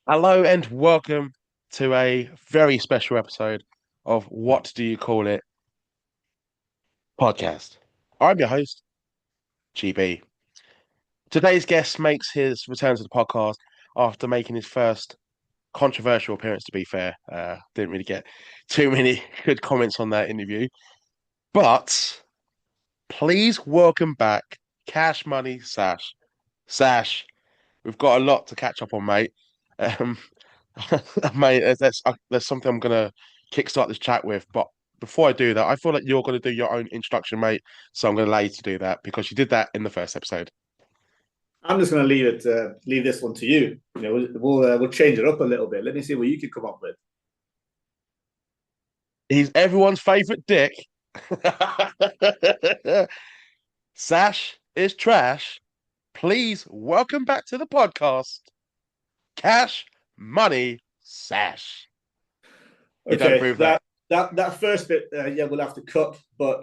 Hello and welcome to a very special episode of What Do You Call It podcast. I'm your host, GB. Today's guest makes his return to the podcast after making his first controversial appearance, to be fair. Didn't really get too many good comments on that interview. But please welcome back Cash Money Sash. Sash, we've got a lot to catch up on, mate. Um, Mate, there's something I'm gonna kickstart this chat with, but before I do that, I feel like you're gonna do your own introduction, mate. So I'm gonna allow you to do that because you did that in the first episode. I'm just going to leave this one to you. We'll change it up a little bit. Let me see what you could come up with. He's everyone's favorite dick. Sash is trash. Please welcome back to the podcast, Cash Money Sash. You don't Okay, approve that? that first bit, we'll have to cut, but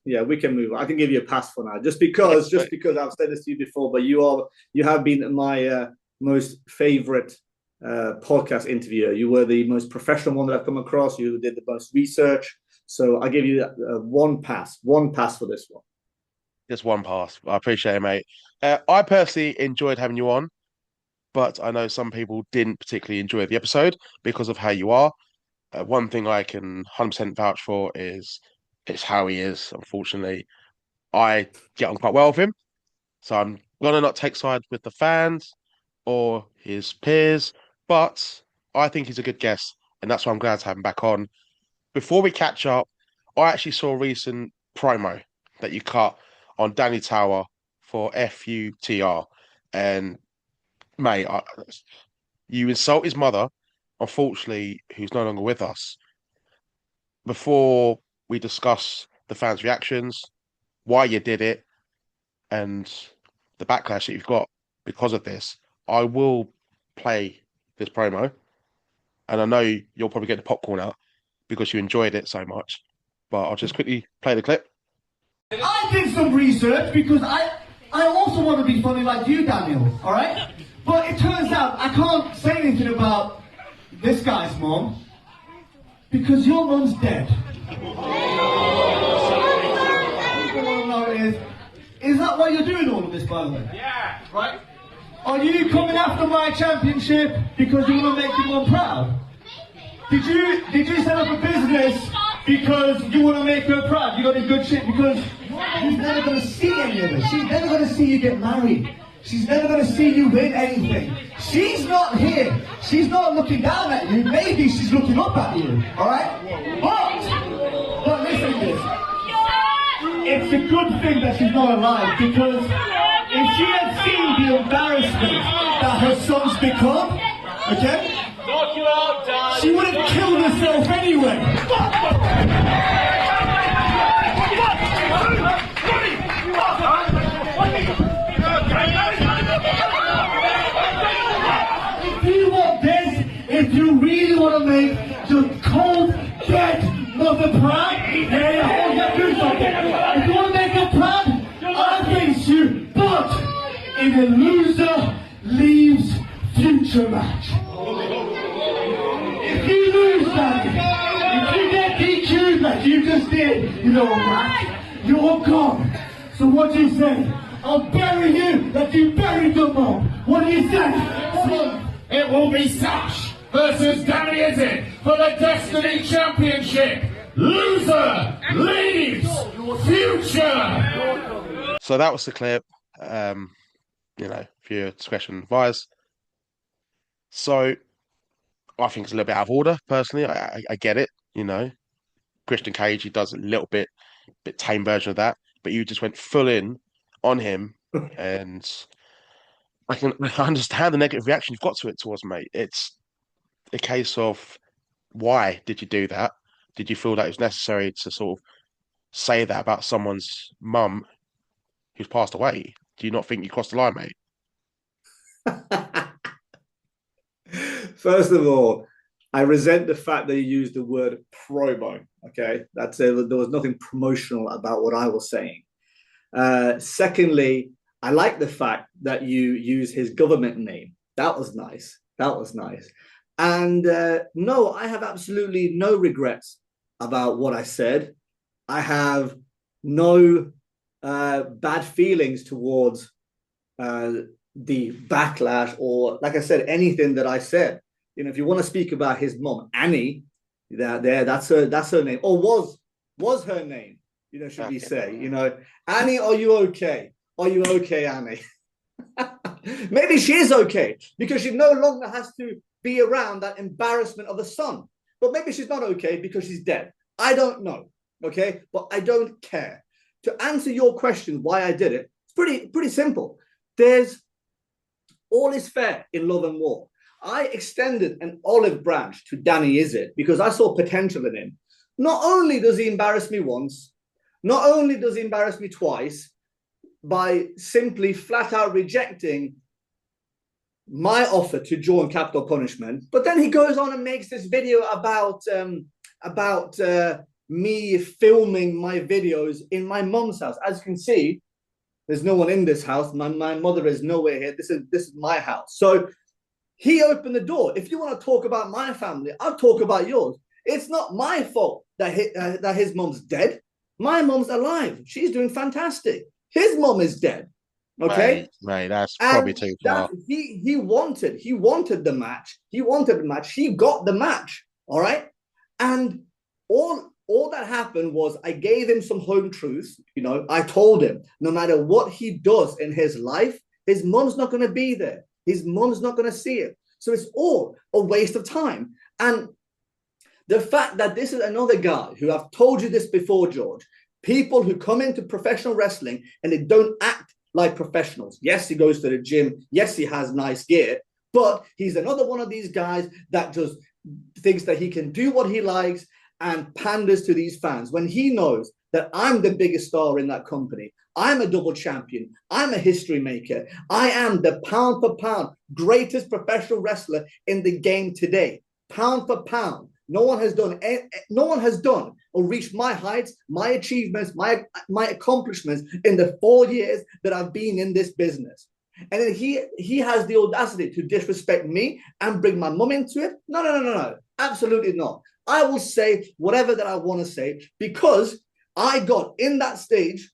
we can move on. I can give you a pass for now, just because I've said this to you before, but you have been my most favorite podcast interviewer. You were the most professional one that I've come across. You did the most research, so I give you one pass for this one. Just one pass. I appreciate it, mate. I personally enjoyed having you on, but I know some people didn't particularly enjoy the episode because of how you are. One thing I can 100% vouch for is it's how he is. Unfortunately, I get on quite well with him, so I'm gonna not take sides with the fans or his peers, but I think he's a good guest, and that's why I'm glad to have him back on. Before we catch up, I actually saw a recent promo that you cut on Danny Tower for FUTR, and mate, you insult his mother, unfortunately, who's no longer with us. Before we discuss the fans' reactions, why you did it, and the backlash that you've got because of this, I will play this promo. And I know you'll probably get the popcorn out because you enjoyed it so much. But I'll just quickly play the clip. I did some research because I also want to be funny like you, Daniel, all right? But it turns out I can't say anything about this guy's mom because your mom's dead. What I want to know is that why you're doing all of this, by the way? Yeah. Right? Are you coming after my championship because you want to make your mom proud? Did you set up a business because you want to make her proud? You got a good shit because she's never going to see any of it. She's never going to see you get married. She's never going to see you win anything. She's not here. She's not looking down at you. Maybe she's looking up at you. All right? But listen to this. It's a good thing that she's not alive because if she had seen the embarrassment that her son's become, okay? Knock you out, Dad. She would have killed herself anyway. If you want this, if you really want to make the cold, dead mother proud, then you got to do something. If you want to make her proud, I'll face you. But in a loser leaves future match. If you lose that, if you get DQ'd like you just did, you know what? You're gone. So what do you say? I'll bury you like you buried your mom. What do you say? It will be Sash versus Danny Izzet for the Destiny Championship. Loser leaves future. So that was the clip. For your discretion advised. So I think it's a little bit out of order, personally. I get it, Christian Cage, he does a little bit tame version of that, but you just went full in on him, and I understand the negative reaction you've got towards mate. It's a case of why did you do that? Did you feel that it was necessary to sort of say that about someone's mum who's passed away? Do you not think you crossed the line, mate? First of all, I resent the fact that you used the word promo. Okay, there was nothing promotional about what I was saying. Secondly, I like the fact that you use his government name. That was nice. That was nice. And no, I have absolutely no regrets about what I said. I have no bad feelings towards uh, the backlash or, like I said, anything that I said. You know, if you want to speak about his mom, Annie, that's her name, or was her name. You know, should we say? You know, Annie, are you okay? Are you okay, Annie? Maybe she is okay because she no longer has to be around that embarrassment of a son. But maybe she's not okay because she's dead. I don't know. Okay, but I don't care. To answer your question, why I did it, it's pretty simple. There's all is fair in love and war. I extended an olive branch to Danny Izzet because I saw potential in him. Not only does he embarrass me once, not only does he embarrass me twice by simply flat out rejecting my offer to join Capital Punishment, but then he goes on and makes this video about me filming my videos in my mom's house. As you can see, there's no one in this house. My mother is nowhere here. This is my house. So he opened the door. If you want to talk about my family, I'll talk about yours. It's not my fault that his mom's dead. My mom's alive. She's doing fantastic. His mom is dead. Okay, mate, that's probably too far. He wanted the match. He wanted the match. He got the match. All right, and all that happened was I gave him some home truths. You know, I told him no matter what he does in his life, his mom's not going to be there. His mom's not going to see it. So it's all a waste of time. And the fact that this is another guy who, I've told you this before, George, people who come into professional wrestling and they don't act like professionals. Yes, he goes to the gym. Yes, he has nice gear, but he's another one of these guys that just thinks that he can do what he likes and panders to these fans when he knows that I'm the biggest star in that company. I'm a double champion. I'm a history maker. I am the pound for pound greatest professional wrestler in the game today. Pound for pound. No one has done or reached my heights, my achievements, my accomplishments in the 4 years that I've been in this business. And then he has the audacity to disrespect me and bring my mum into it. No. Absolutely not. I will say whatever that I want to say because I got on that stage,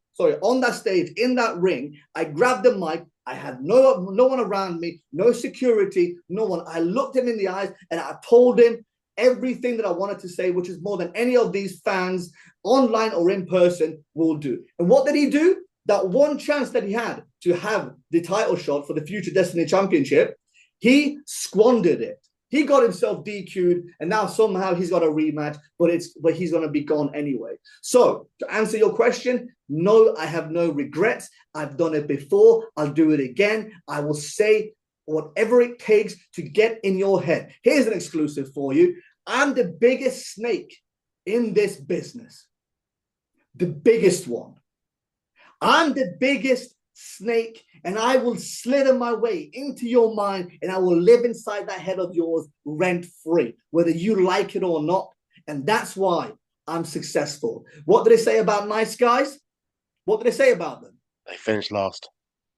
in that ring. I grabbed the mic. I had no one around me, no security, no one. I looked him in the eyes and I told him everything that I wanted to say, which is more than any of these fans online or in person will do. And what did he do? That one chance that he had to have the title shot for the future Destiny Championship, he squandered it. He got himself DQ'd, and now somehow he's got a rematch, but he's going to be gone anyway. So to answer your question, no, I have no regrets. I've done it before. I'll do it again. I will say whatever it takes to get in your head. Here's an exclusive for you. I'm the biggest snake in this business. The biggest one. I'm the biggest snake, and I will slither my way into your mind, and I will live inside that head of yours rent-free, whether you like it or not. And that's why I'm successful. What do they say about nice guys? What do they say about them? They finished last.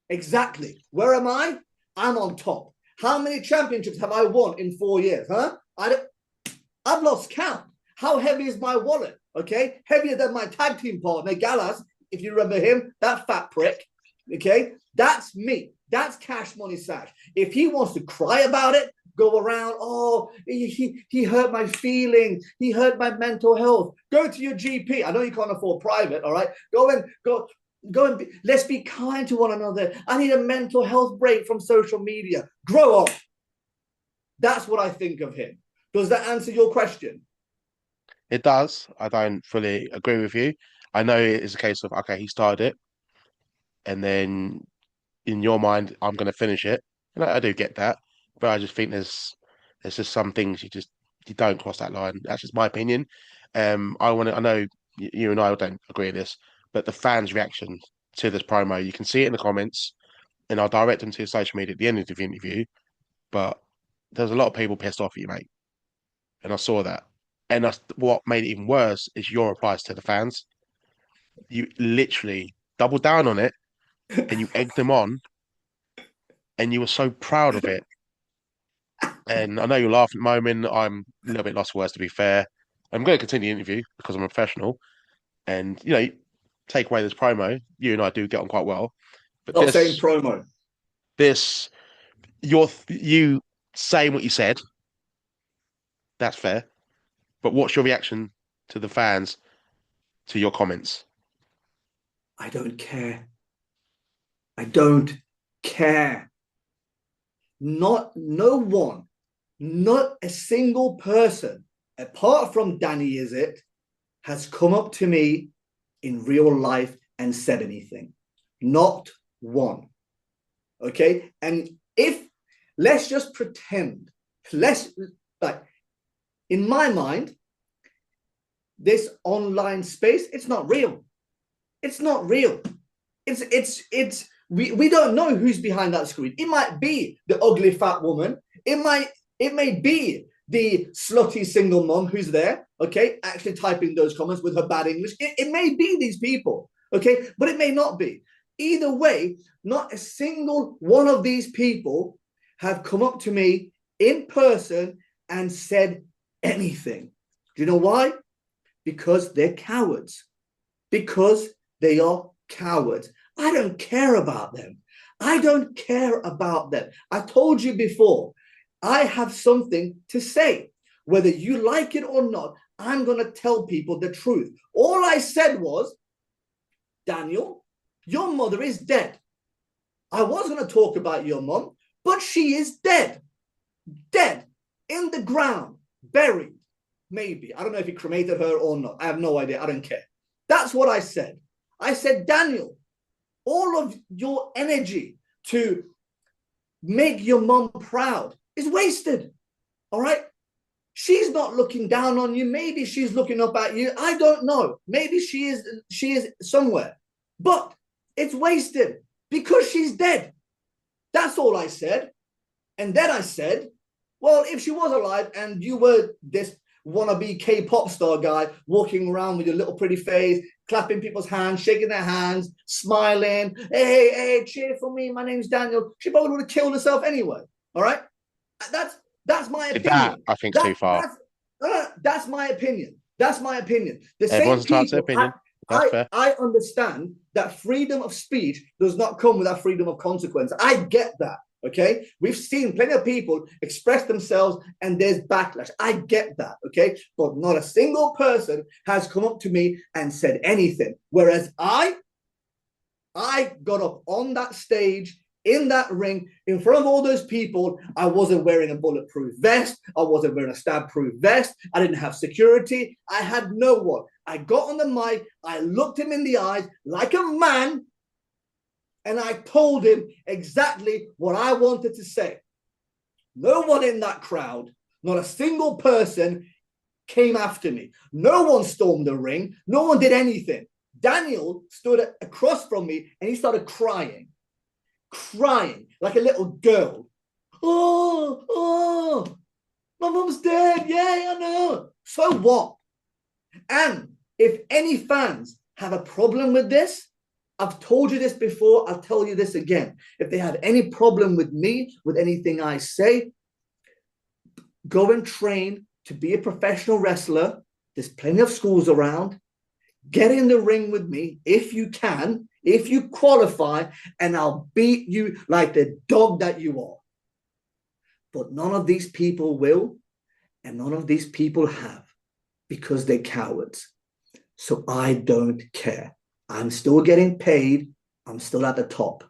Exactly. Where am I? I'm on top. How many championships have I won in 4 years? Huh? I've lost count. How heavy is my wallet? Okay, heavier than my tag team partner, Gallas, if you remember him, that fat prick. Okay, that's me. That's Cash Money Sash. If he wants to cry about it, go around, oh, he hurt my feelings. He hurt my mental health. Go to your GP. I know you can't afford private, all right? Go and let's be kind to one another. I need a mental health break from social media. Grow up. That's what I think of him. Does that answer your question? It does. I don't fully agree with you. I know it is a case of, okay, he started it, and then in your mind, I'm going to finish it. And I do get that, but I just think there's just some things you don't cross that line. That's just my opinion. I know you and I don't agree with this, but the fans' reaction to this promo, you can see it in the comments, and I'll direct them to your social media at the end of the interview. But there's a lot of people pissed off at you, mate, and I saw that. And what made it even worse is your replies to the fans. You literally doubled down on it, and you egged them on, and you were so proud of it. And I know you're laughing at the moment. I'm a little bit lost for words, to be fair. I'm going to continue the interview because I'm a professional. And, take away this promo, you and I do get on quite well. But Stop saying promo. this, you saying what you said, that's fair. But what's your reaction to the fans to your comments? I don't care. I don't care. No one, not a single person, apart from Danny Is has come up to me in real life and said anything. Not one. Okay? And let's just pretend, in my mind, this online space, it's not real. It's not real. We don't know who's behind that screen. It might be the ugly fat woman. It may be the slutty single mom who's there, okay, actually typing those comments with her bad English. It may be these people, okay, but it may not be. Either way, not a single one of these people have come up to me in person and said anything. Do you know why? Because they're cowards. Because they are cowards. I don't care about them. I don't care about them. I told you before, I have something to say. Whether you like it or not, I'm going to tell people the truth. All I said was, Daniel, your mother is dead. I was going to talk about your mom, but she is dead. Dead. In the ground. Buried. Maybe. I don't know if he cremated her or not. I have no idea. I don't care. That's what I said. I said, Daniel, all of your energy to make your mom proud is wasted. All right? She's not looking down on you. Maybe she's looking up at you. I don't know. Maybe she is somewhere. But it's wasted because she's dead. That's all I said. And then I said, well, if she was alive and you were this wannabe K-pop star guy walking around with your little pretty face, clapping people's hands, shaking their hands, smiling, hey, cheer for me, my name's Daniel, she probably would have killed herself anyway. All right? That's my opinion. That, I think, is too far. That's my opinion. That's my opinion. The Everyone's same entitled to their people, opinion. That's fair. I understand that freedom of speech does not come without freedom of consequence. I get that. Okay, we've seen plenty of people express themselves and there's backlash. I get that. Okay, but not a single person has come up to me and said anything. Whereas I got up on that stage in that ring in front of all those people. I wasn't wearing a bulletproof vest. I wasn't wearing a stab-proof vest. I didn't have security. I had no one. I got on the mic. I looked him in the eyes like a man. And I told him exactly what I wanted to say. No one in that crowd, not a single person came after me. No one stormed the ring. No one did anything. Daniel stood across from me and he started crying like a little girl. Oh, my mom's dead. Yeah, I know. So what? And if any fans have a problem with this, I've told you this before, I'll tell you this again. If they have any problem with me, with anything I say, go and train to be a professional wrestler. There's plenty of schools around. Get in the ring with me if you can, if you qualify, and I'll beat you like the dog that you are. But none of these people will, and none of these people have, because they're cowards. So I don't care. I'm still getting paid. I'm still at the top.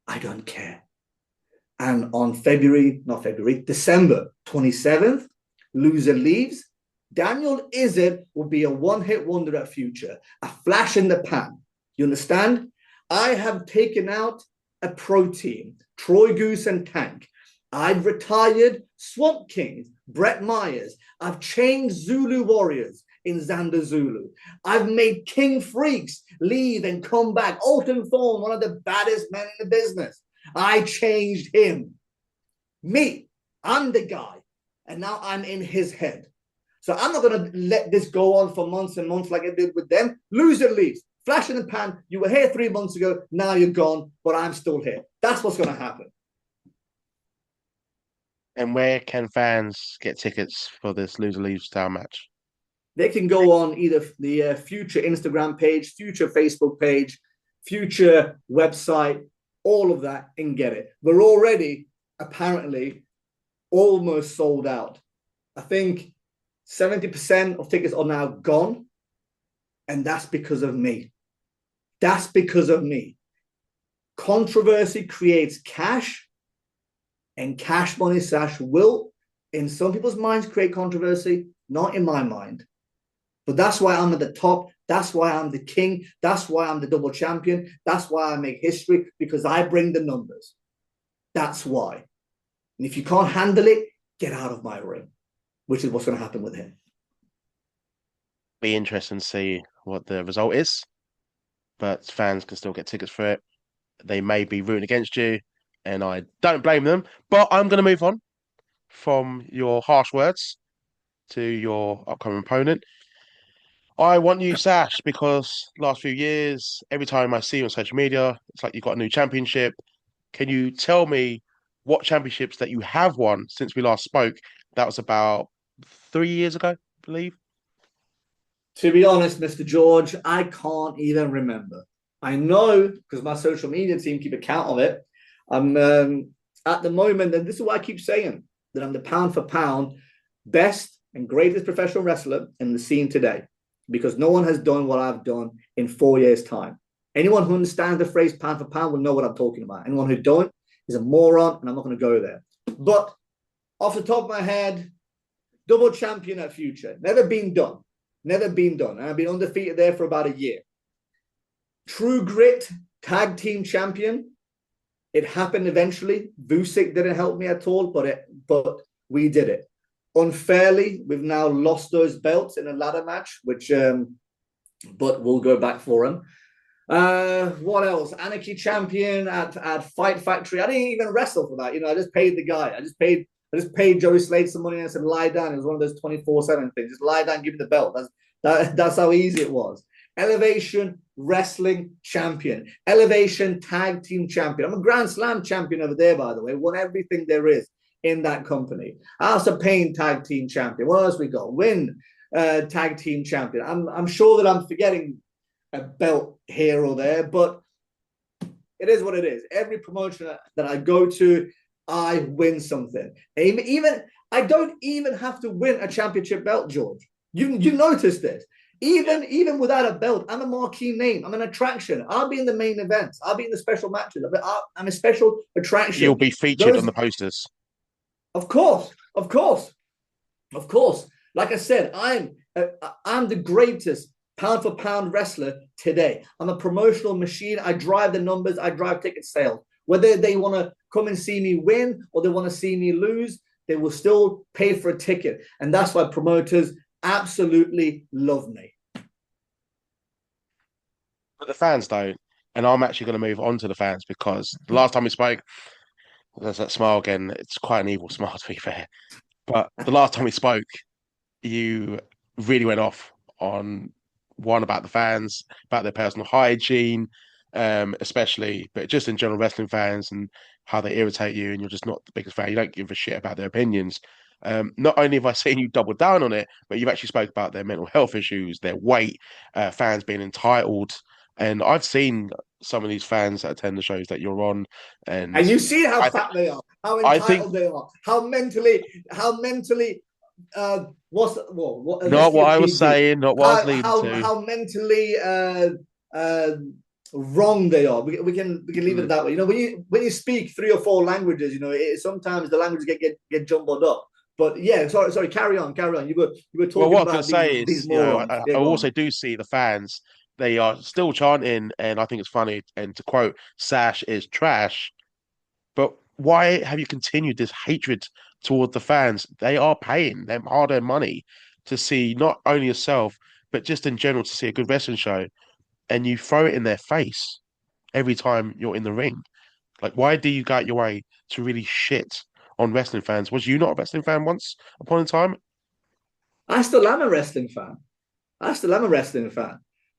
I don't care. And on December 27th, Loser Leaves, Daniel Izzard will be a one-hit wonder at FUTR, a flash in the pan. You understand? I have taken out a pro team, Troy Goose and Tank. I've retired Swamp Kings, Brett Myers. I've changed Zulu Warriors in Xander Zulu. I've made King Freaks leave and come back. Alton Thorne, one of the baddest men in the business. I changed him. Me, I'm the guy. And now I'm in his head. So I'm not going to let this go on for months and months like I did with them. Loser leaves. Flash in the pan. You were here 3 months ago. Now you're gone, but I'm still here. That's what's going to happen. And where can fans get tickets for this loser leaves style match? They can go on either the FUTR Instagram page, FUTR Facebook page, FUTR website, all of that, and get it. We're already apparently almost sold out. I think 70% of tickets are now gone, and that's because of me. That's because of me. Controversy creates cash, and cash money sash will, in some people's minds, create controversy, not in my mind. But that's why I'm at the top. That's why I'm the king. That's why I'm the double champion. That's why I make history, because I bring the numbers. That's why. And if you can't handle it, get out of my ring, which is what's going to happen with him. Be interesting to see what the result is, but fans can still get tickets for it. They may be rooting against you, and I don't blame them. But I'm going to move on from your harsh words to your upcoming opponent. I want you, Sash, because last few years, every time I see you on social media, it's like you've got a new championship. Can you tell me what championships that you have won since we last spoke? That was about 3 years ago, I believe. To be honest, Mr. George, I can't even remember. I know because my social media team keep account of it. I'm at the moment, and this is what I keep saying, that I'm the pound for pound best and greatest professional wrestler in the scene today, because no one has done what I've done in 4 years' time. Anyone who understands the phrase pound for pound will know what I'm talking about. Anyone who don't is a moron, and I'm not going to go there. But off the top of my head, double champion at FUTR. Never been done. Never been done. And I've been undefeated there for about a year. True Grit tag team champion. It happened eventually. Vusic didn't help me at all, but we did it. Unfairly, we've now lost those belts in a ladder match, but we'll go back for them. What else? Anarchy champion at Fight Factory. I didn't even wrestle for that. I just paid the guy. I just paid Joey Slade some money and I said, lie down. It was one of those 24/7 things. Just lie down, give me the belt. That's how easy it was. Elevation Wrestling Champion. Elevation Tag Team Champion. I'm a Grand Slam champion over there, by the way. Won everything there is in that company. House of Pain Tag Team Champion. What else we got? Win Tag Team Champion. I'm sure that I'm forgetting a belt here or there, but it is what it is. Every promotion that I go to, I win something. Even I don't even have to win a championship belt, George. You notice this. Even without a belt, I'm a marquee name. I'm an attraction. I'll be in the main events. I'll be in the special matches. I'm a special attraction. You'll be featured on the posters. Of course. Like I said, I'm the greatest pound for pound wrestler today. I'm a promotional machine. I drive the numbers. I drive ticket sales. Whether they want to come and see me win or they want to see me lose, they will still pay for a ticket. And that's why promoters absolutely love me. But the fans don't. And I'm actually going to move on to the fans because the last time we spoke, there's that smile again. It's quite an evil smile, to be fair. But the last time we spoke, you really went off on one about the fans, about their personal hygiene, especially, but just in general wrestling fans and how they irritate you, and you're just not the biggest fan. You don't give a shit about their opinions. Not only have I seen you double down on it, but you've actually spoke about their mental health issues, their weight, fans being entitled. And I've seen some of these fans that attend the shows that you're on, and you see how fat they are, how entitled they are, how mentally what's what? Not what I was saying, not what I was leading to. How mentally wrong they are. We can leave it that way. When you speak 3 or 4 languages, sometimes the languages get jumbled up. But yeah, sorry. Carry on. You were talking what about I can say these is, morons. I also do see the fans. They are still chanting, and I think it's funny. And to quote, "Sash is trash." But why have you continued this hatred toward the fans? They are paying them hard-earned money to see not only yourself, but just in general to see a good wrestling show, and you throw it in their face every time you're in the ring. Like, why do you go out your way to really shit on wrestling fans? Was you not a wrestling fan once upon a time? I still am a wrestling fan.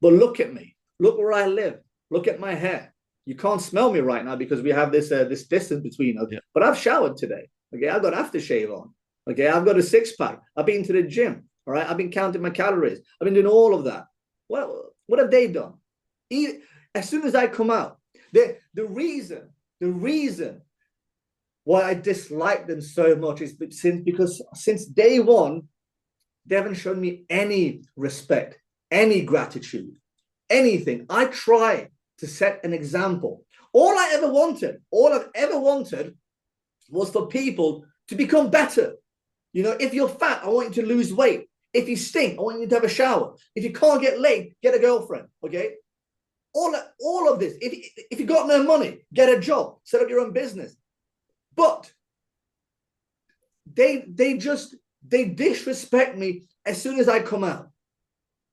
But look at me. Look where I live. Look at my hair. You can't smell me right now because we have this distance between us. Yeah. But I've showered today. Okay, I've got aftershave on. Okay, I've got a six-pack. I've been to the gym. All right, I've been counting my calories. I've been doing all of that. What have they done? As soon as I come out, the reason why I dislike them so much is because since day one, they haven't shown me any respect, any gratitude, anything. I try to set an example. All I've ever wanted was for people to become better. You know, if you're fat, I want you to lose weight. If you stink, I want you to have a shower. If you can't get laid, get a girlfriend, okay? All of this. If you got no money, get a job, set up your own business. But they disrespect me as soon as I come out.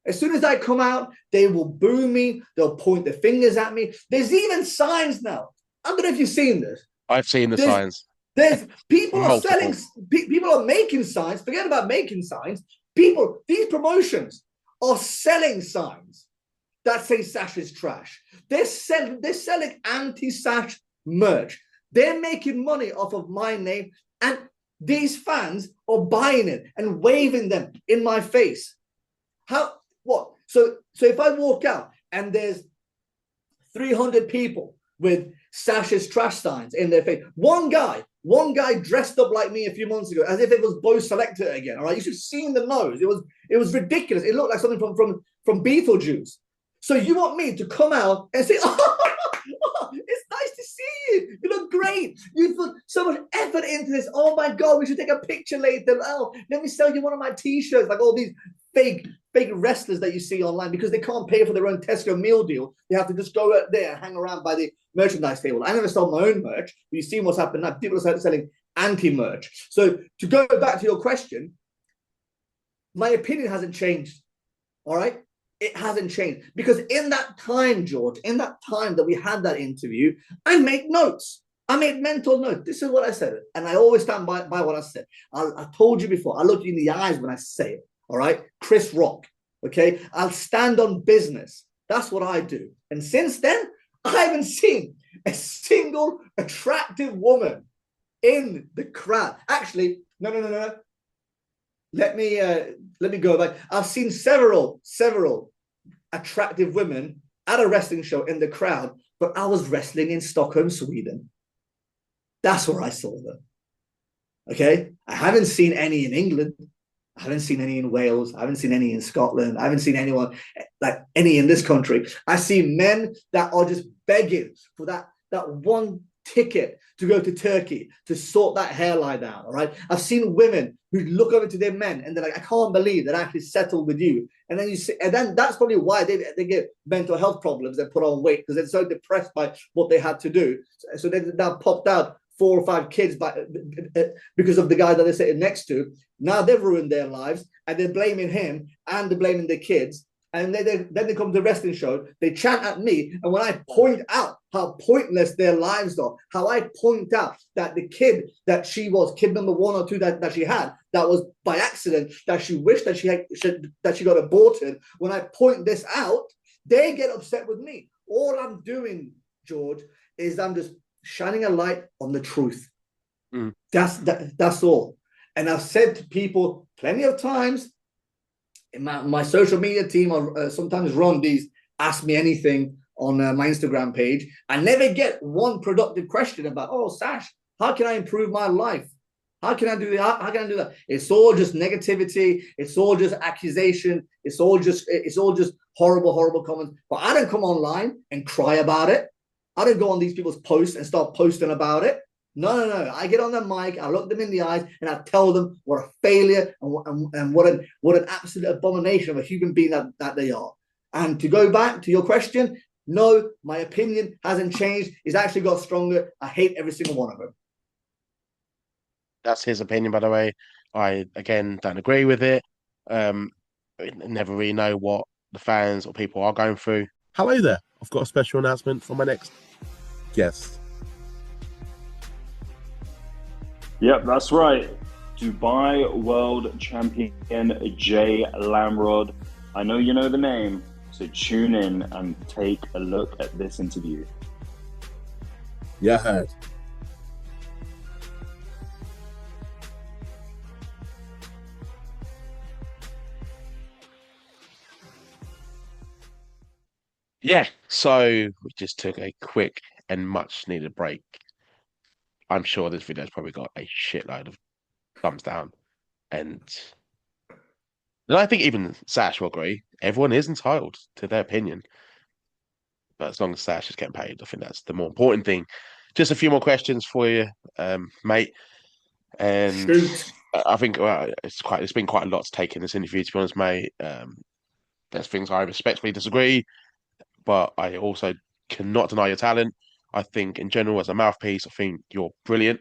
As soon as I come out, they will boo me. They'll point their fingers at me. There's even signs now. I don't know if you've seen this. I've seen the signs. There's people are Multiple. people are making signs. Forget about making signs. These promotions are selling signs that say Sash is trash. They're selling anti-Sash merch. They're making money off of my name, and these fans are buying it and waving them in my face. What? So if I walk out and there's 300 people with Sash is trash signs in their face, one guy dressed up like me a few months ago, as if it was Bo Selector again. All right, you should have seen the nose. It was ridiculous. It looked like something from Beetlejuice. So you want me to come out and say, oh, it's nice to see you. You look great. You put so much effort into this. Oh my God, we should take a picture later. Oh, let me sell you one of my T-shirts, like all these fake wrestlers that you see online, because they can't pay for their own Tesco meal deal. They have to just go out there and hang around by the merchandise table. I never sold my own merch, but you've seen what's happened now. People are selling anti-merch. So to go back to your question, my opinion hasn't changed. All right? It hasn't changed. Because in that time, George, in that time that we had that interview, I made notes. I made mental notes. This is what I said. And I always stand by what I said. I told you before. I look you in the eyes when I say it. All right? Chris Rock. Okay? I'll stand on business. That's what I do. And since then, I haven't seen a single attractive woman in the crowd. Actually, no. Let me go back. I've seen several attractive women at a wrestling show in the crowd, but I was wrestling in Stockholm, Sweden. That's where I saw them. Okay? I haven't seen any in England. I haven't seen any in Wales. I haven't seen any in Scotland. I haven't seen anyone like any in this country. I see men that are just begging for that one ticket to go to Turkey to sort that hairline out. All right. I've seen women who look over to their men and they're like, I can't believe they're actually settled with you. And then you see, and then that's probably why they get mental health problems and put on weight, because they're so depressed by what they had to do. So they now popped out 4 or 5 kids because of the guy that they're sitting next to. Now they've ruined their lives and they're blaming him and they're blaming the kids. And then they come to the wrestling show, they chant at me. And when I point out how pointless their lives are, how I point out that the kid that she was, kid number 1 or 2 that she had, that was by accident, that she wished that she got aborted. When I point this out, they get upset with me. All I'm doing, George, is I'm just shining a light on the truth. That's all. And I've said to people plenty of times, in my social media team, or sometimes Ron D's ask me anything on my Instagram page. I never get one productive question about, oh, Sash, how can I improve my life? How can I do that? How can I do that? It's all just negativity. It's all just accusation. It's all just horrible comments. But I don't come online and cry about it. I don't go on these people's posts and start posting about it. No. I get on the mic, I look them in the eyes, and I tell them what a failure and what an absolute abomination of a human being that they are. And to go back to your question, no, my opinion hasn't changed. It's actually got stronger. I hate every single one of them. That's his opinion, by the way. I, again, don't agree with it. Never really know what the fans or people are going through. Hello there. I've got a special announcement for my next guest. Yep, that's right. Dubai World Champion Jay Lamrod. I know you know the name, so tune in and take a look at this interview. Yeah, I heard. Yeah, so we just took a quick and much needed break. I'm sure this video's probably got a shitload of thumbs down. And I think even Sash will agree. Everyone is entitled to their opinion. But as long as Sash is getting paid, I think that's the more important thing. Just a few more questions for you, mate. And Shoot. I think it's been quite a lot to take in this interview, to be honest, mate. There's things I respectfully disagree, but I also cannot deny your talent. I think in general, as a mouthpiece, I think you're brilliant.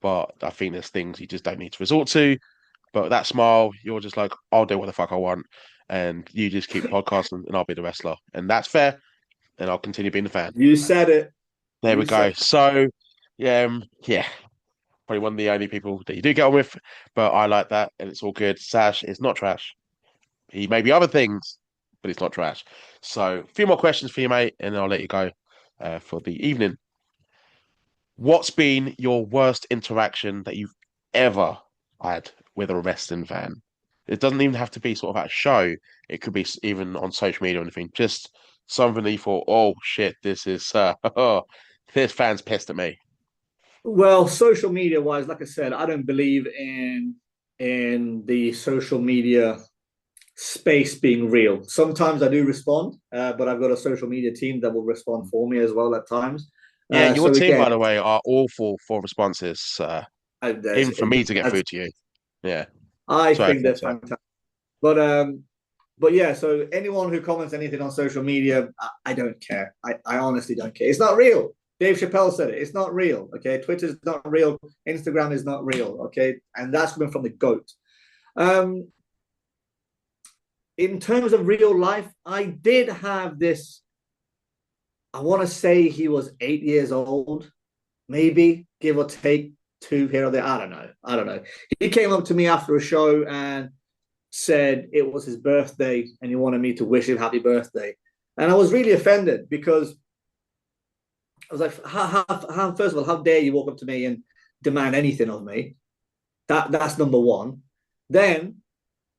But I think there's things you just don't need to resort to. But that smile, you're just like, I'll do what the fuck I want. And you just keep podcasting and I'll be the wrestler. And that's fair. And I'll continue being the fan. You said it. There we You go. said So, yeah, probably one of the only people that you do get on with, but I like that, and it's all good. Sash is not trash. He may be other things, but it's not trash. So, a few more questions for you, mate, and then I'll let you go for the evening. What's been your worst interaction that you've ever had with a wrestling fan? It doesn't even have to be sort of at a show. It could be even on social media or anything. Just something that you thought, oh shit, this is this fan's pissed at me. Well, social media wise, like I said, I don't believe in the social media space being real. Sometimes I do respond, but I've got a social media team that will respond for me as well at times. Yeah, your So team, again, by the way, are awful for responses. I, Even for me to get that's, through to you. Yeah. I Sorry, I think they're thought so. fantastic. But yeah, so anyone who comments anything on social media, I don't care. I honestly don't care. It's not real. Dave Chappelle said it. It's not real. Okay. Twitter's not real. Instagram is not real. Okay. And that's coming from the GOAT. Um, in terms of real life, I did have this. I want to say he was 8 years old, maybe give or take two here or there. I don't know. I don't know. He came up to me after a show and said it was his birthday and he wanted me to wish him happy birthday. And I was really offended because I was like, first of all, how dare you walk up to me and demand anything of me? That's number one. Then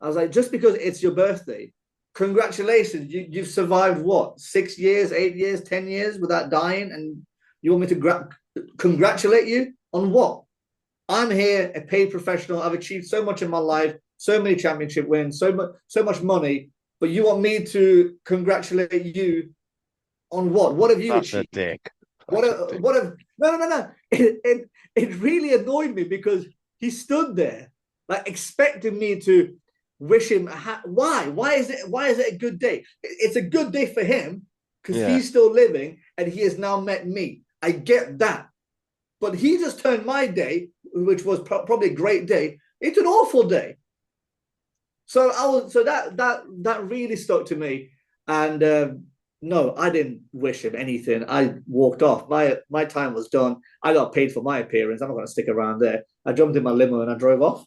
I was like, just because it's your birthday, congratulations. You've survived what, 6 years, 8 years, 10 years without dying, and you want me to congratulate you on what? I'm here, a paid professional. I've achieved so much in my life, so many championship wins, so much money, but you want me to congratulate you on what? What have you Such a achieved? dick. What a no. It really annoyed me because he stood there like expecting me to wish him why? Why is it a good day? It's a good day for him because Yeah. he's still living and he has now met me. I get that. But he just turned my day, which was probably a great day, into an awful day. So that really stuck to me. And no, I didn't wish him anything. I walked off. My time was done. I got paid for my appearance. I'm not going to stick around there. I jumped in my limo and I drove off.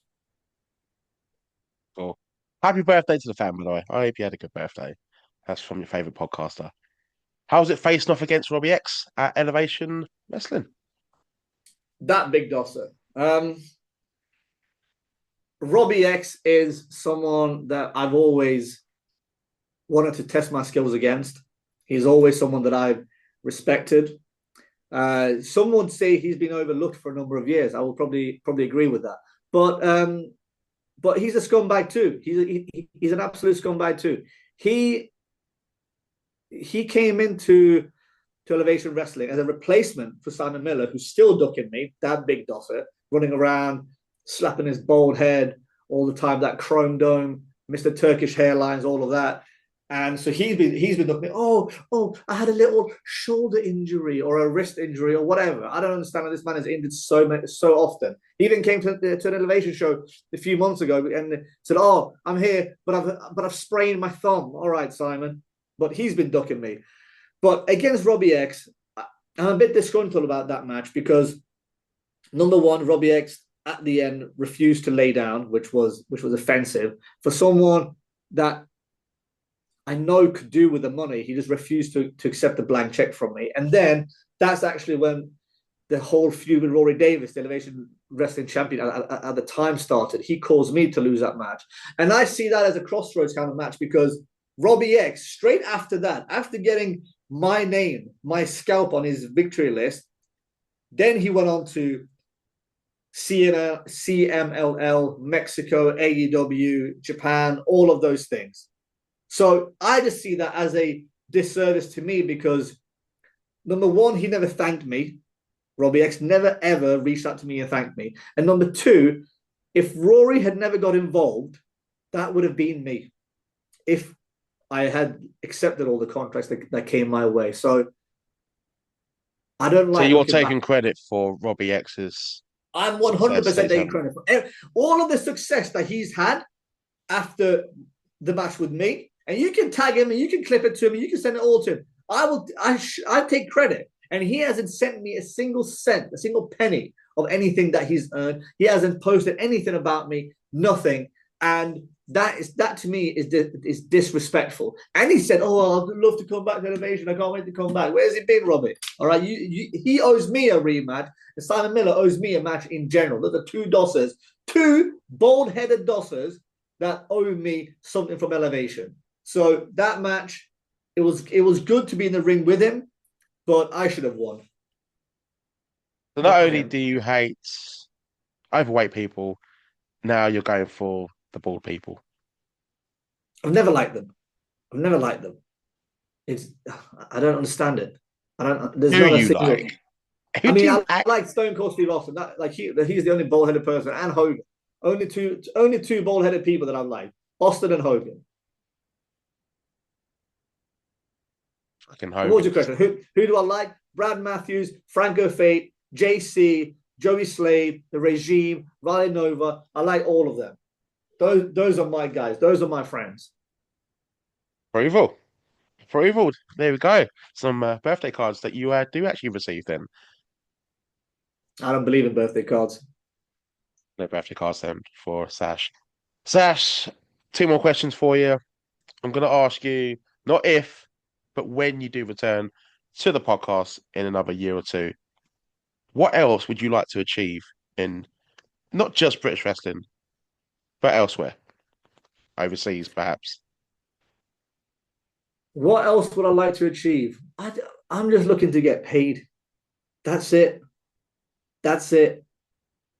Cool. Happy birthday to the fan, by the way. I hope you had a good birthday. That's from your favorite podcaster. How's it facing off against Robbie X at Elevation Wrestling? That big dosser. Robbie X is someone that I've always wanted to test my skills against. He's always someone that I've respected. Some would say he's been overlooked for a number of years. I will probably agree with that. But he's a scumbag too. He's an absolute scumbag too. He came into Elevation Wrestling as a replacement for Simon Miller, who's still ducking me, that big dosser, running around, slapping his bald head all the time, that chrome dome, Mr. Turkish hairlines, all of that. And so he's been ducking me. Oh, I had a little shoulder injury or a wrist injury or whatever. I don't understand how this man is injured so often. He even came to an Elevation show a few months ago and said, "Oh, I'm here, but I've sprained my thumb." All right, Simon, but he's been ducking me. But against Robbie X, I'm a bit disgruntled about that match because number one, Robbie X at the end refused to lay down, which was offensive for someone that I know could do with the money. He just refused to accept a blank check from me. And then that's actually when the whole feud with Rory Davis, the Elevation Wrestling Champion at the time, started. He caused me to lose that match. And I see that as a crossroads kind of match because Robbie X, straight after that, after getting my name, my scalp on his victory list, then he went on to CNL, CMLL, Mexico, AEW, Japan, all of those things. So I just see that as a disservice to me because, number one, he never thanked me. Robbie X never, ever reached out to me and thanked me. And number two, if Rory had never got involved, that would have been me. If I had accepted all the contracts that came my way. So I don't like. So you're taking credit for Robbie X's. I'm 100% taking credit for all of the success that he's had after the match with me. And you can tag him and you can clip it to him and you can send it all to him. I take credit. And he hasn't sent me a single cent, a single penny of anything that he's earned. He hasn't posted anything about me, nothing. And that to me is disrespectful. And he said, "Oh, I'd love to come back to Elevation. I can't wait to come back." Where's it been, Robbie? All right, he owes me a rematch, and Simon Miller owes me a match in general. Those are two dossers, two bald-headed dossers that owe me something from Elevation. So that match, it was good to be in the ring with him, but I should have won. So not only do you hate overweight people, now you're going for the bald people. I've never liked them. I don't understand it. I don't. There's Who not a you single. like? I mean, I like Stone Cold Steve Austin. He's the only bald-headed person, and Hogan. Only two bald-headed people that I like: Austin and Hogan. Fucking Hogan. What was your question? Who do I like? Brad Matthews, Franco Fate, JC, Joey Slade, The Regime, Riley Nova. I like all of them. Those are my guys. Those are my friends. Approval. There we go. Some birthday cards that you do actually receive then. I don't believe in birthday cards. No birthday cards then for Sash. Sash, two more questions for you. I'm going to ask you, not if, but when you do return to the podcast in another year or two, what else would you like to achieve in not just British wrestling, but elsewhere? Overseas, perhaps. What else would I like to achieve? I'm just looking to get paid. That's it.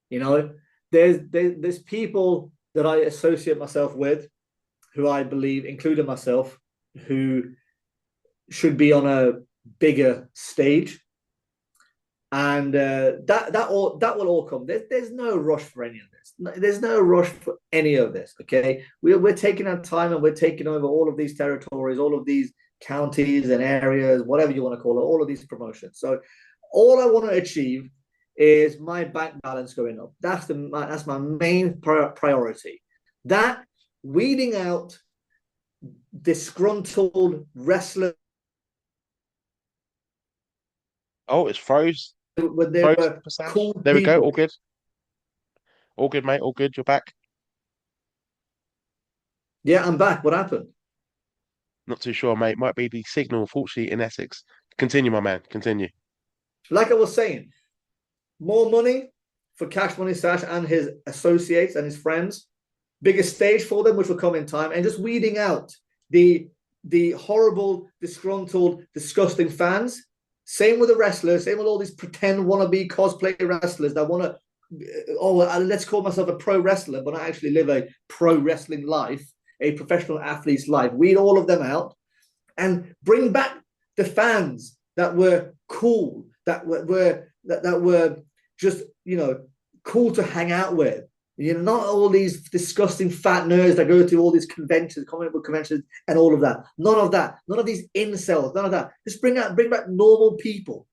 You know, there's people that I associate myself with, who I believe, including myself, who should be on a bigger stage, and that will all come. There's no rush for any of this. There's no rush for any of this. Okay, we're taking our time and we're taking over all of these territories, all of these counties and areas, whatever you want to call it, all of these promotions. So all I want to achieve is my bank balance going up. That's my main priority. That weeding out disgruntled wrestlers. Oh, it's froze. When they were cool there we go. people. All good. All good, mate. All good. You're back. Yeah, I'm back. What happened? Not too sure, mate. Might be the signal, unfortunately, in Essex. Continue, my man. Continue. Like I was saying, more money for Cash Money Sash and his associates and his friends. Bigger stage for them, which will come in time, and just weeding out the horrible, disgruntled, disgusting fans. Same with the wrestlers. Same with all these pretend wannabe cosplay wrestlers that want to, let's call myself a pro wrestler, but I actually live a pro wrestling life, a professional athlete's life. Weed all of them out and bring back the fans that were cool, that were just, you know, cool to hang out with. You know, not all these disgusting fat nerds that go to all these conventions, comic book conventions, and all of that. None of that. None of these incels. None of that. Just bring back normal people,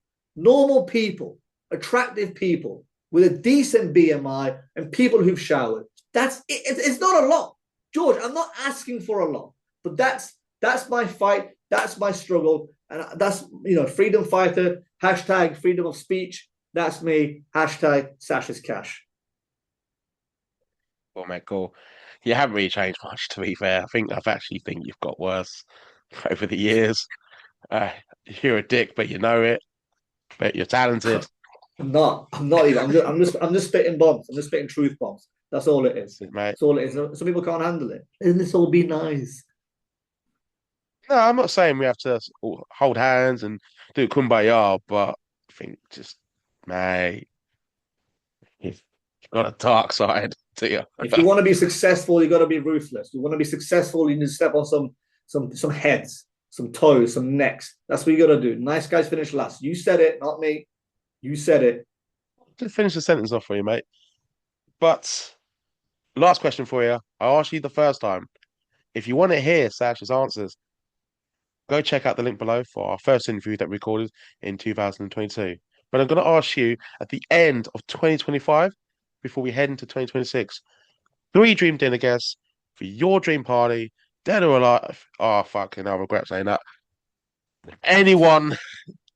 attractive people with a decent BMI and people who've showered. That's it. It's not a lot, George. I'm not asking for a lot, but that's my fight. That's my struggle, and that's, you know, freedom fighter. # freedom of speech. That's me. # Sash's Cash. Cool, mate. Cool. You haven't really changed much, to be fair. I actually think you've got worse over the years. You're a dick, but you know it. But you're talented. I'm not even. I'm just spitting bombs. I'm just spitting truth bombs. That's all it is. Mate. That's all it is. Some people can't handle it. And this all be nice. No, I'm not saying we have to all hold hands and do kumbaya, but I think just, mate, you've got a dark side to you. If you want to be successful, you got to be ruthless. You want to be successful, you need to step on some heads, some toes, some necks. That's what you got to do. Nice guys finish last. You said it, not me. You said it. Just finish the sentence off for you, mate. But last question for you. I asked you the first time. If you want to hear Sash's answers, go check out the link below for our first interview that we recorded in 2022. But I'm going to ask you at the end of 2025, before we head into 2026, three dream dinner guests for your dream party, dead or alive. Oh, fucking, I regret saying that. Anyone.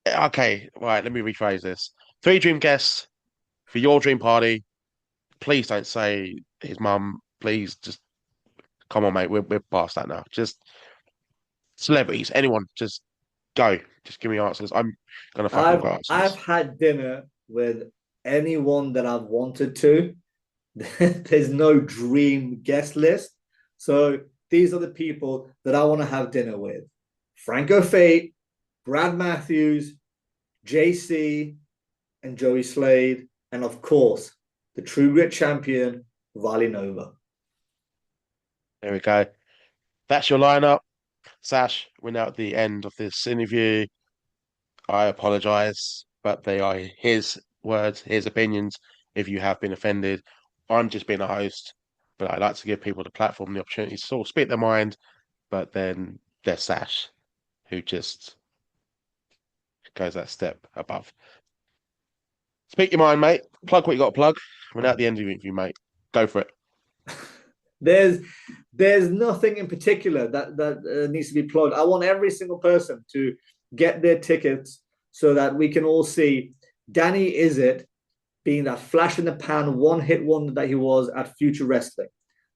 Okay, right, let me rephrase this. Three dream guests for your dream party. Please don't say his mum. Please just come on, mate. We're past that now. Just celebrities, anyone, just go. Just give me answers. I'm gonna fucking I've go I've answers. had dinner with anyone that I've wanted to. There's no dream guest list. So these are the people that I want to have dinner with. Franco Fate, Brad Matthews, JC, and Joey Slade, and of course, the True Grit champion, Vali Nova. There we go. That's your lineup. Sash, we're now at the end of this interview. I apologize, but they are his words, his opinions. If you have been offended, I'm just being a host, but I like to give people the platform, the opportunity to sort of speak their mind. But then there's Sash, who just goes that step above. Speak your mind, mate. Plug what you got to plug. We're now at the end of the interview, mate. Go for it. There's there's nothing in particular that needs to be plugged. I want every single person to get their tickets so that we can all see Danny Izzet being that flash in the pan one hit wonder that he was at Future Wrestling.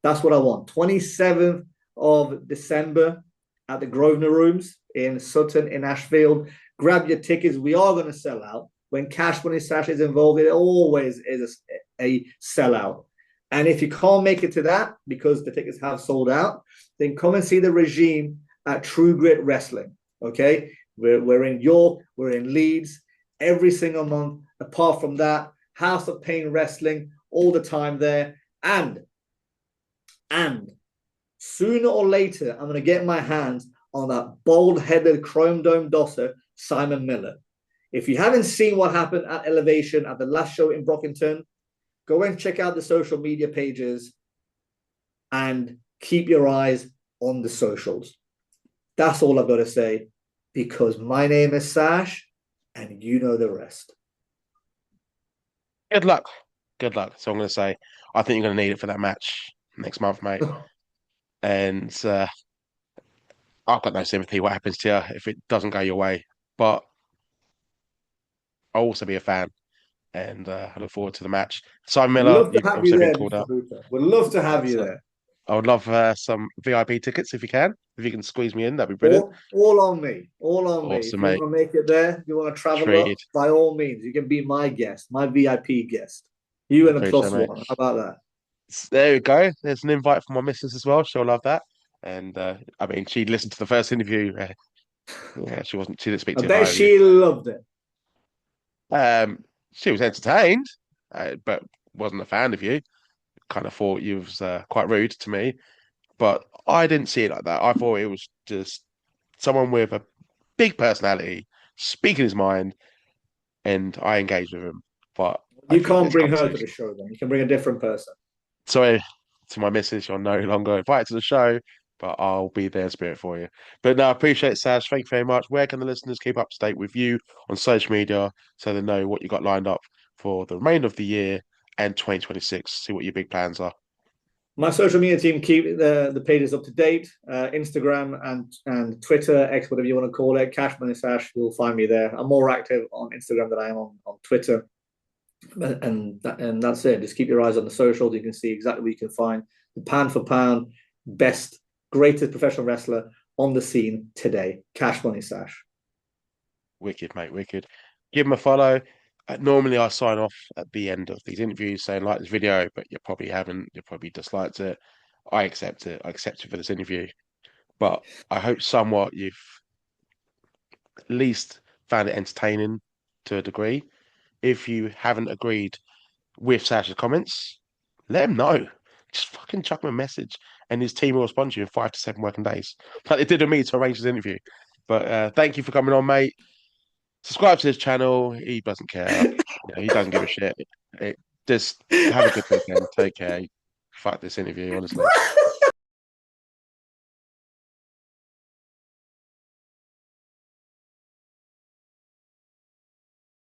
That's what I want. 27th of December at the Grosvenor Rooms in Sutton in Ashfield. Grab your tickets. We are going to sell out. When Cash Money Sash is involved, it always is a sellout. And if you can't make it to that because the tickets have sold out, then come and see the regime at True Grit Wrestling. Okay, we're in York, we're in Leeds every single month. Apart from that, House of Pain Wrestling all the time there. And sooner or later, I'm going to get my hands on that bald-headed chrome dome dosser, Simon Miller. If you haven't seen what happened at Elevation at the last show in Brockington, go and check out the social media pages and keep your eyes on the socials. That's all I've got to say, because my name is Sash and you know the rest. Good luck. Good luck. So I'm going to say, I think you're going to need it for that match next month, mate. And I've got no sympathy what happens to you if it doesn't go your way. But I'll also be a fan. And I look forward to the match. Simon We'd Miller, love to you've have you also been there, called Mr. up. Hooper. We'd love to have you So there. I would love some VIP tickets if you can. If you can squeeze me in, that'd be brilliant. All on me. All on me. If Awesome, you mate. want to make it there, if you want to travel Treated. up, by all means, you can be my guest, my VIP guest. You and a Appreciate plus it, mate. one. How about that? There we go. There's an invite from my missus as well. She'll love that. And I mean, she listened to the first interview. Yeah, she wasn't. She didn't speak I too bet high of you. she loved it. She was entertained, but wasn't a fan of you. Kind of thought you was quite rude to me, but I didn't see it like that. I thought it was just someone with a big personality, speaking his mind, and I engaged with him. But I You think can't this bring her to conversation. the show then. You can bring a different person. Sorry to my missus, you're no longer invited to the show, but I'll be there in spirit for you. But no, I appreciate it, Sash. Thank you very much. Where can the listeners keep up to date with you on social media so they know what you got lined up for the remainder of the year and 2026? See what your big plans are. My social media team keep the pages up to date. Instagram and Twitter, X, whatever you want to call it. Cash Money Sash, you'll find me there. I'm more active on Instagram than I am on Twitter. And that's it. Just keep your eyes on the socials. You can see exactly what you can find. The pound for pound, best, greatest professional wrestler on the scene today. Cash Money Sash. Wicked, mate, wicked. Give him a follow. Normally, I sign off at the end of these interviews saying like this video, but you probably haven't. You probably disliked it. I accept it. I accept it for this interview. but I hope somewhat you've at least found it entertaining to a degree. If you haven't agreed with Sash's comments, let him know. Just fucking chuck him a message, and his team will respond to you in 5 to 7 working days, like they did with me to arrange this interview. But thank you for coming on, mate. Subscribe to his channel. He doesn't care. He doesn't give a shit. Just have a good weekend. Take care. Fuck this interview, honestly.